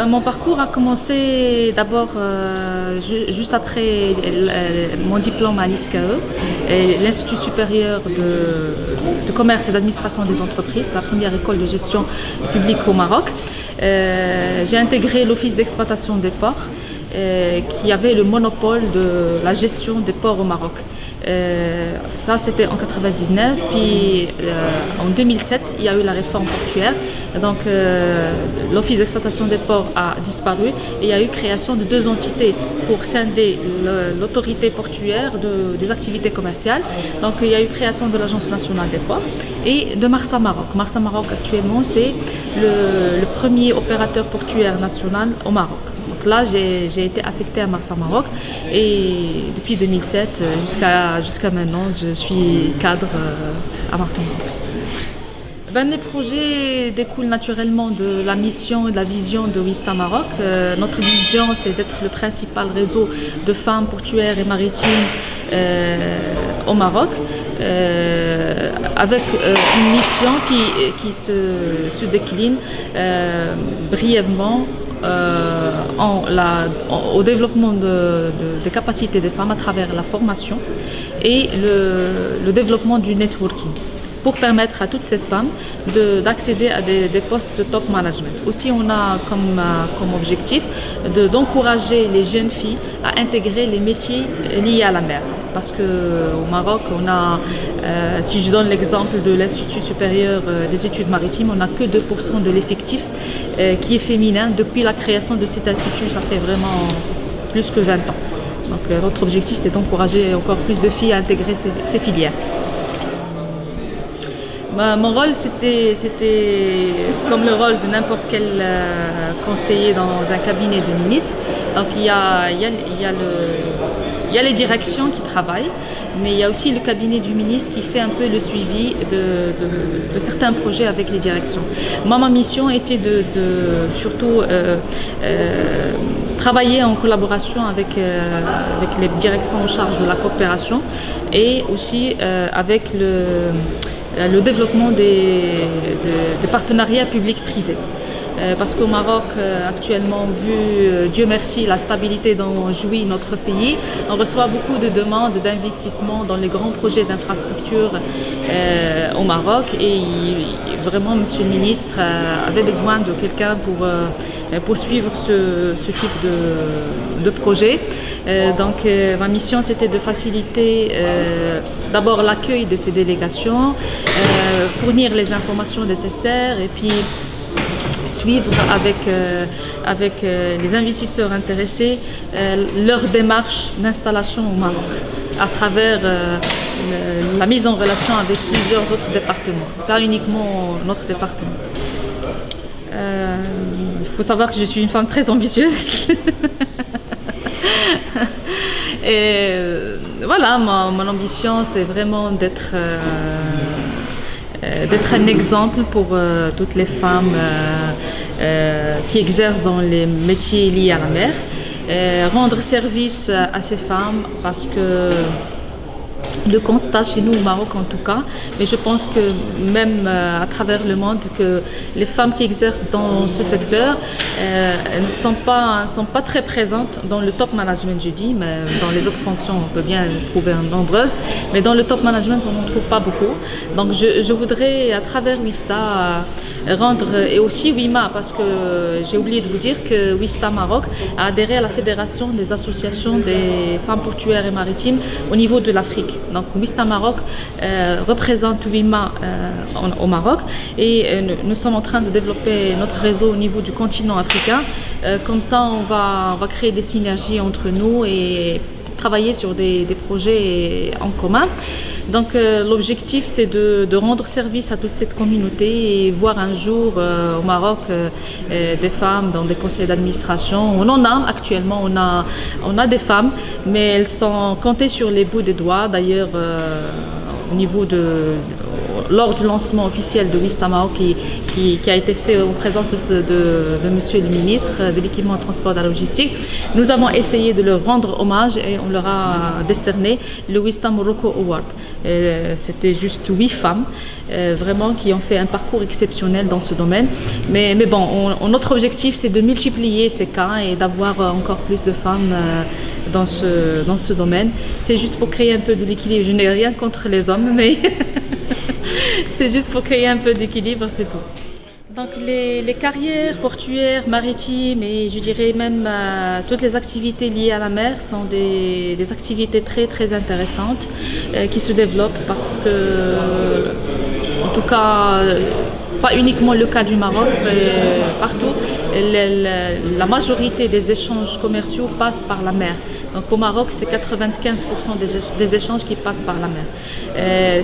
Mon parcours a commencé d'abord juste après mon diplôme à l'ISCAE, l'Institut supérieur de commerce et d'administration des entreprises, la première école de gestion publique au Maroc. J'ai intégré l'office d'exploitation des ports, qui avait le monopole de la gestion des ports au Maroc. Ça, c'était en 1999, puis en 2007, il y a eu la réforme portuaire. Donc, l'office d'exploitation des ports a disparu et il y a eu création de deux entités pour scinder l'autorité portuaire des activités commerciales. Donc, il y a eu création de l'Agence nationale des ports et de Marsa Maroc. Marsa Maroc, actuellement, c'est le premier opérateur portuaire national au Maroc. Donc là, j'ai été affectée à Marsa Maroc et depuis 2007 jusqu'à maintenant, je suis cadre à Marsa Maroc. Mes projets découlent naturellement de la mission et de la vision de Wista Maroc. Notre vision, c'est d'être le principal réseau de femmes portuaires et maritimes au Maroc, avec une mission qui se décline brièvement au développement des capacités des femmes à travers la formation et le développement du networking pour permettre à toutes ces femmes d'accéder à des postes de top management. Aussi, on a comme objectif d'encourager les jeunes filles à intégrer les métiers liés à la mer. Parce qu'au Maroc, on a, si je donne l'exemple de l'Institut supérieur des études maritimes, on n'a que 2% de l'effectif qui est féminin. Depuis la création de cet institut, ça fait vraiment plus que 20 ans. Donc notre objectif, c'est d'encourager encore plus de filles à intégrer ces filières. Mon rôle, c'était comme le rôle de n'importe quel conseiller dans un cabinet de ministre. Donc il y a les directions qui travaillent, mais il y a aussi le cabinet du ministre qui fait un peu le suivi de certains projets avec les directions. Moi, ma mission était de surtout travailler en collaboration avec les directions en charge de la coopération et aussi avec le développement des partenariats publics-privés. Parce qu'au Maroc, actuellement, vu, Dieu merci, la stabilité dont jouit notre pays, on reçoit beaucoup de demandes d'investissement dans les grands projets d'infrastructure au Maroc et vraiment, Monsieur le ministre avait besoin de quelqu'un pour poursuivre ce type de projet. Donc, ma mission, c'était de faciliter d'abord l'accueil de ces délégations, fournir les informations nécessaires et puis suivre avec les investisseurs intéressés leur démarche d'installation au Maroc à travers la mise en relation avec plusieurs autres départements, pas uniquement notre département. Il faut savoir que je suis une femme très ambitieuse. Et voilà, mon ambition, c'est vraiment d'être un exemple pour toutes les femmes qui exercent dans les métiers liés à la mer, rendre service à ces femmes parce que le constat chez nous au Maroc en tout cas, mais je pense que même à travers le monde, que les femmes qui exercent dans ce secteur elles ne sont pas très présentes dans le top management, je dis, mais dans les autres fonctions on peut bien les trouver nombreuses, mais dans le top management on n'en trouve pas beaucoup. Donc je voudrais à travers Wista rendre, et aussi WIMA, parce que j'ai oublié de vous dire que Wista Maroc a adhéré à la Fédération des associations des femmes portuaires et maritimes au niveau de l'Afrique. Donc Wista Maroc représente WIMA au Maroc et nous sommes en train de développer notre réseau au niveau du continent africain. Comme ça, on va créer des synergies entre nous et travailler sur des projets en commun. Donc l'objectif, c'est de rendre service à toute cette communauté et voir un jour au Maroc des femmes dans des conseils d'administration. On en a actuellement, on a des femmes, mais elles sont comptées sur les bouts des doigts. D'ailleurs, au niveau lors du lancement officiel de Wista Maroc qui a été fait en présence de Monsieur le ministre de l'équipement, transport et de la logistique, nous avons essayé de leur rendre hommage et on leur a décerné le Wista Morocco Award. C'était juste 8 femmes vraiment qui ont fait un parcours exceptionnel dans ce domaine. Mais bon, notre objectif c'est de multiplier ces cas et d'avoir encore plus de femmes dans ce domaine. C'est juste pour créer un peu de l'équilibre. Je n'ai rien contre les hommes, mais c'est juste pour créer un peu d'équilibre, c'est tout. Donc les carrières portuaires, maritimes et je dirais même toutes les activités liées à la mer sont des activités très très intéressantes qui se développent parce que, en tout cas, pas uniquement le cas du Maroc, mais partout, la majorité des échanges commerciaux passent par la mer. Donc au Maroc, c'est 95% des échanges qui passent par la mer.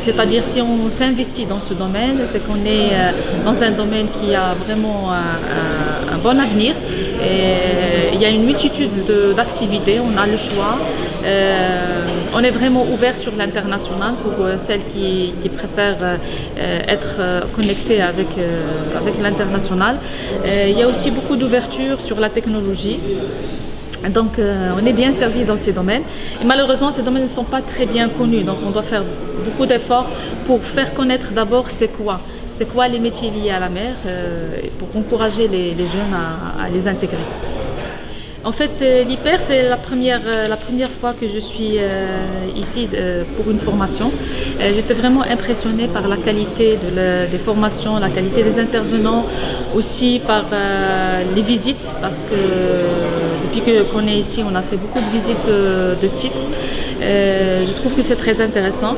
C'est-à-dire si on s'investit dans ce domaine, c'est qu'on est dans un domaine qui a vraiment un bon avenir. Et il y a une multitude d'activités, on a le choix. On est vraiment ouvert sur l'international pour celles qui préfèrent être connectées avec l'international. Il y a aussi beaucoup d'ouverture sur la technologie. Donc on est bien servi dans ces domaines. Et malheureusement, ces domaines ne sont pas très bien connus. Donc on doit faire beaucoup d'efforts pour faire connaître d'abord c'est quoi les métiers liés à la mer pour encourager les jeunes à les intégrer. En fait, l'IPER, c'est la première fois que je suis ici pour une formation. J'étais vraiment impressionnée par la qualité des formations, la qualité des intervenants, aussi par les visites, parce que depuis qu'on est ici, on a fait beaucoup de visites de sites. Je trouve que c'est très intéressant.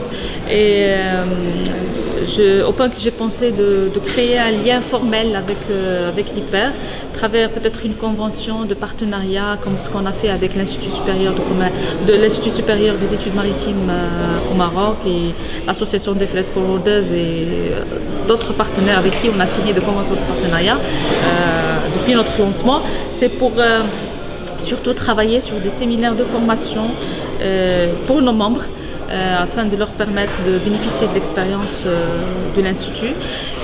Et au point que j'ai pensé de créer un lien formel avec l'IPER, à travers peut-être une convention de partenariat comme ce qu'on a fait avec l'Institut supérieur l'Institut supérieur des études maritimes au Maroc et l'Association des freight forwarders et d'autres partenaires avec qui on a signé des conventions de partenariat depuis notre lancement. C'est pour surtout travailler sur des séminaires de formation pour nos membres, afin de leur permettre de bénéficier de l'expérience de l'Institut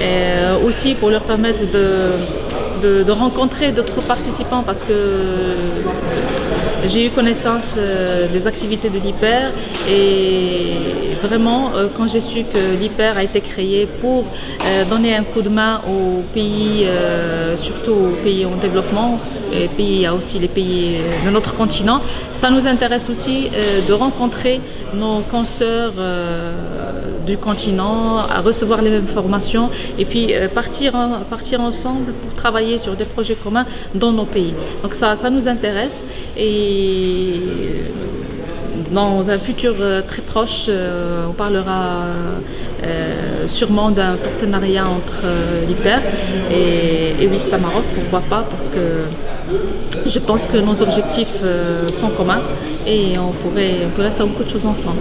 et aussi pour leur permettre de rencontrer d'autres participants parce que j'ai eu connaissance des activités de l'IPER et vraiment quand j'ai su que l'IPER a été créé pour donner un coup de main aux pays, surtout aux pays en développement et il y a aussi les pays de notre continent, ça nous intéresse aussi de rencontrer nos consoeurs du continent, à recevoir les mêmes formations et puis partir ensemble pour travailler sur des projets communs dans nos pays. Donc ça nous intéresse et dans un futur très proche, on parlera sûrement d'un partenariat entre l'IPER et Wista Maroc, pourquoi pas, parce que je pense que nos objectifs sont communs et on pourrait faire beaucoup de choses ensemble.